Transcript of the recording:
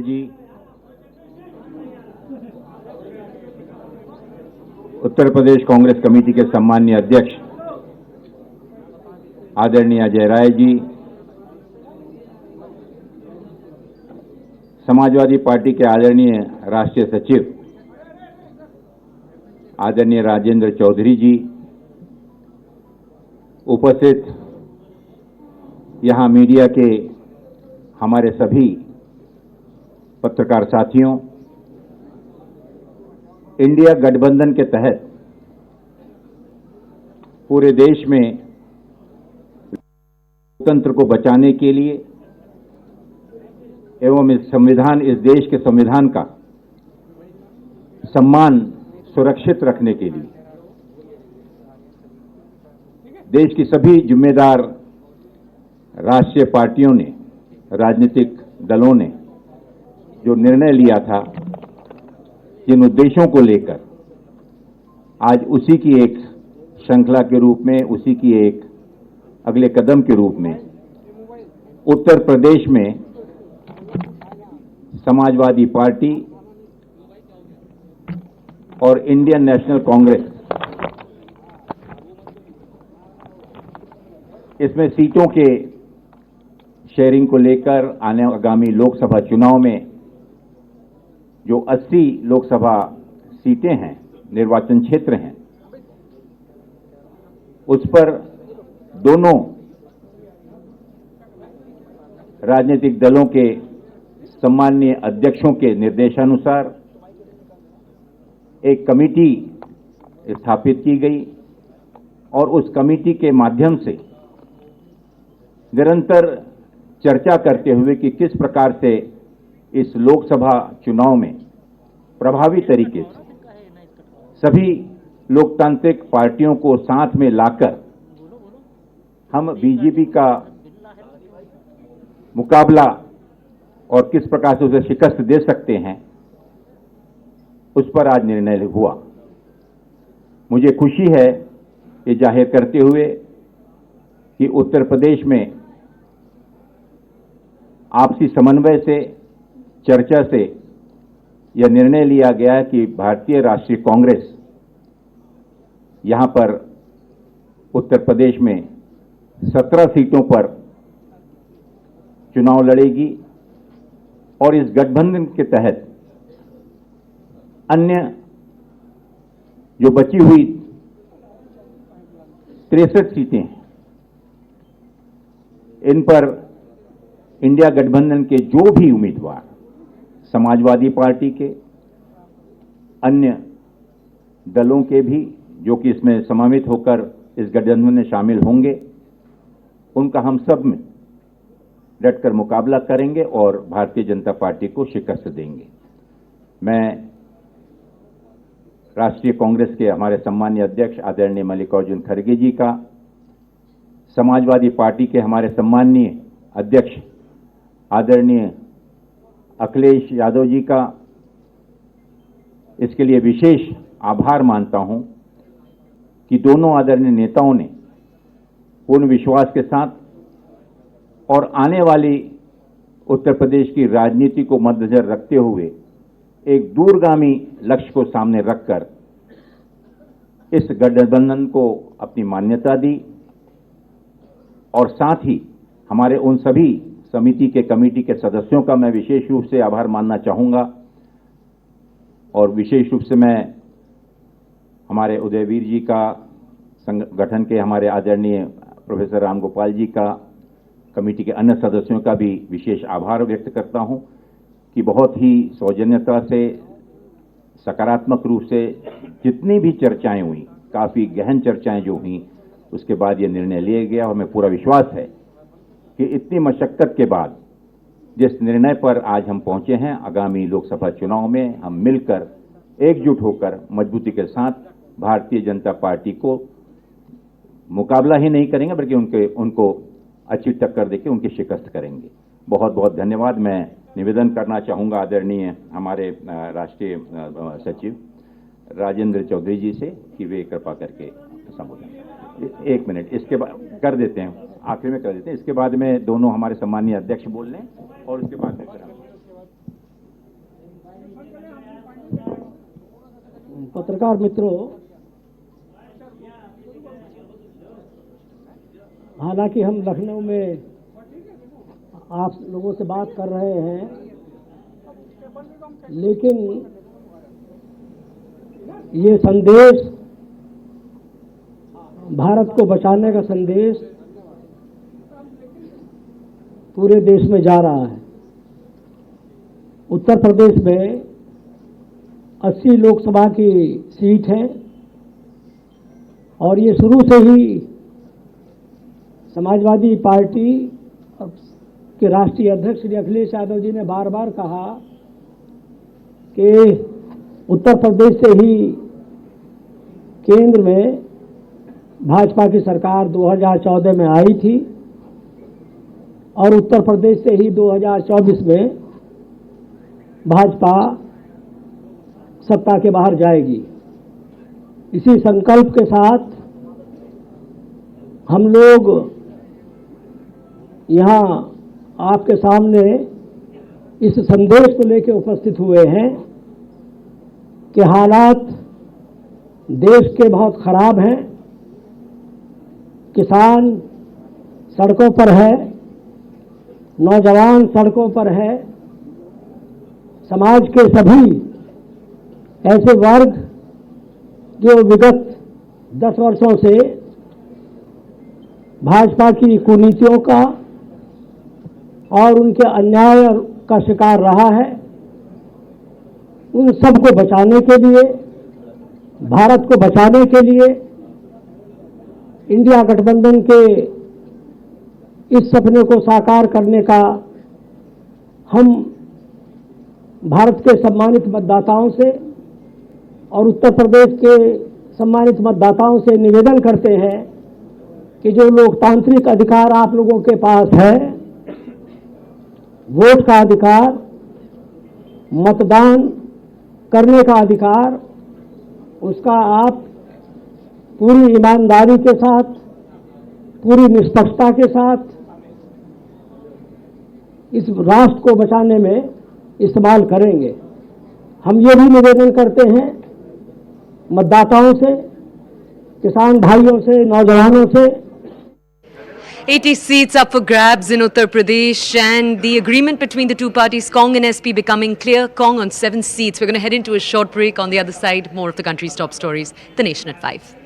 जी, Uttar Pradesh Congress committee के सम्माननीय अध्यक्ष आदरणीय अजय राय जी, समाजवादी पार्टी के आदरणीय राष्ट्रीय सचिव आदरणीय राजेंद्र चौधरी जी, उपस्थित यहां मीडिया के हमारे सभी पत्रकार साथियों, इंडिया गठबंधन के तहत पूरे देश में लोकतंत्र को बचाने के लिए एवं इस देश के संविधान का सम्मान सुरक्षित रखने के लिए देश की सभी जिम्मेदार राष्ट्रीय पार्टियों ने, राजनीतिक दलों ने जो निर्णय लिया था, जिन उद्देश्यों को लेकर आज उसी की एक श्रृंखला के रूप में, उसी की एक अगले कदम के रूप में उत्तर प्रदेश में समाजवादी पार्टी और इंडियन नेशनल कांग्रेस इसमें सीटों के शेयरिंग को लेकर आगामी लोकसभा चुनाव में जो 80 लोकसभा सीटें हैं, निर्वाचन क्षेत्र हैं, उस पर दोनों राजनीतिक दलों के सम्माननीय अध्यक्षों के निर्देशानुसार एक कमेटी स्थापित की गई और उस कमेटी के माध्यम से निरंतर चर्चा करते हुए कि किस प्रकार से इस लोकसभा चुनाव में प्रभावी तरीके से सभी लोकतांत्रिक पार्टियों को साथ में लाकर हम बीजेपी का मुकाबला और किस प्रकार से उसे शिकस्त दे सकते हैं, उस पर आज निर्णय हुआ। मुझे खुशी है ये जाहिर करते हुए कि उत्तर प्रदेश में आपसी समन्वय से, चर्चा से यह निर्णय लिया गया कि भारतीय राष्ट्रीय कांग्रेस यहां पर उत्तर प्रदेश में 17 सीटों पर चुनाव लड़ेगी और इस गठबंधन के तहत अन्य जो बची हुई 63 सीटें हैं, इन पर इंडिया गठबंधन के जो भी उम्मीदवार समाजवादी पार्टी के, अन्य दलों के भी जो कि इसमें समावित होकर इस गठबंधन में शामिल होंगे, उनका हम सब में डटकर मुकाबला करेंगे और भारतीय जनता पार्टी को शिकस्त देंगे। मैं राष्ट्रीय कांग्रेस के हमारे सम्मानीय अध्यक्ष आदरणीय मल्लिकार्जुन खड़गे जी का, समाजवादी पार्टी के हमारे सम्मानीय अध्यक्ष आदरणीय अखिलेश यादव जी का इसके लिए विशेष आभार मानता हूं कि दोनों आदरणीय नेताओं ने पूर्ण विश्वास के साथ और आने वाली उत्तर प्रदेश की राजनीति को मद्देनजर रखते हुए एक दूरगामी लक्ष्य को सामने रखकर इस गठबंधन को अपनी मान्यता दी और साथ ही हमारे उन सभी समिति के, कमेटी के सदस्यों का मैं विशेष रूप से आभार मानना चाहूंगा और विशेष रूप से मैं हमारे उदयवीर जी का, संगठन के हमारे आदरणीय प्रोफेसर राम गोपाल जी का, कमेटी के अन्य सदस्यों का भी विशेष आभार व्यक्त करता हूं कि बहुत ही सौजन्यता से, सकारात्मक रूप से जितनी भी चर्चाएं हुई, काफ़ी गहन चर्चाएं जो हुई, उसके बाद ये निर्णय लिया गया और हमें पूरा विश्वास है कि इतनी मशक्कत के बाद जिस निर्णय पर आज हम पहुंचे हैं, आगामी लोकसभा चुनाव में हम मिलकर एकजुट होकर मजबूती के साथ भारतीय जनता पार्टी को मुकाबला ही नहीं करेंगे बल्कि उनको अच्छी टक्कर देकर उनकी शिकस्त करेंगे। बहुत बहुत धन्यवाद। मैं निवेदन करना चाहूँगा आदरणीय हमारे राष्ट्रीय सचिव राजेंद्र चौधरी जी से कि वे कृपा करके संबोधन। एक मिनट, इसके बाद कर देते हैं, आखिर में कर देते हैं, इसके बाद में दोनों हमारे सम्मानीय अध्यक्ष बोल लें और उसके बाद में पत्रकार मित्रों, हालांकि हम लखनऊ में आप लोगों से बात कर रहे हैं, लेकिन ये संदेश, भारत को बचाने का संदेश पूरे देश में जा रहा है। उत्तर प्रदेश में 80 लोकसभा की सीट है और ये शुरू से ही समाजवादी पार्टी के राष्ट्रीय अध्यक्ष श्री अखिलेश यादव जी ने बार बार कहा कि उत्तर प्रदेश से ही केंद्र में भाजपा की सरकार 2014 में आई थी और उत्तर प्रदेश से ही 2024 में भाजपा सत्ता के बाहर जाएगी। इसी संकल्प के साथ हम लोग यहाँ आपके सामने इस संदेश को लेकर उपस्थित हुए हैं कि हालात देश के बहुत खराब हैं। किसान सड़कों पर है, नौजवान सड़कों पर है, समाज के सभी ऐसे वर्ग जो विगत 10 वर्षों से भाजपा की कुनीतियों का और उनके अन्याय का शिकार रहा है, उन सबको बचाने के लिए, भारत को बचाने के लिए इंडिया गठबंधन के इस सपने को साकार करने का हम भारत के सम्मानित मतदाताओं से और उत्तर प्रदेश के सम्मानित मतदाताओं से निवेदन करते हैं कि जो लोकतांत्रिक अधिकार आप लोगों के पास है, वोट का अधिकार, मतदान करने का अधिकार, उसका आप पूरी ईमानदारी के साथ, पूरी निष्पक्षता के साथ इस राष्ट्र को बचाने में इस्तेमाल करेंगे। हम ये भी निवेदन करते हैं मतदाताओं से, किसान भाइयों से, नौजवानों से। 80 seats up for grabs in Uttar Pradesh and the agreement between the two parties, Cong and SP, becoming clear. Cong on 7 seats. We're going to head into a short break. On the other side, more of the country's top stories. The Nation at 5.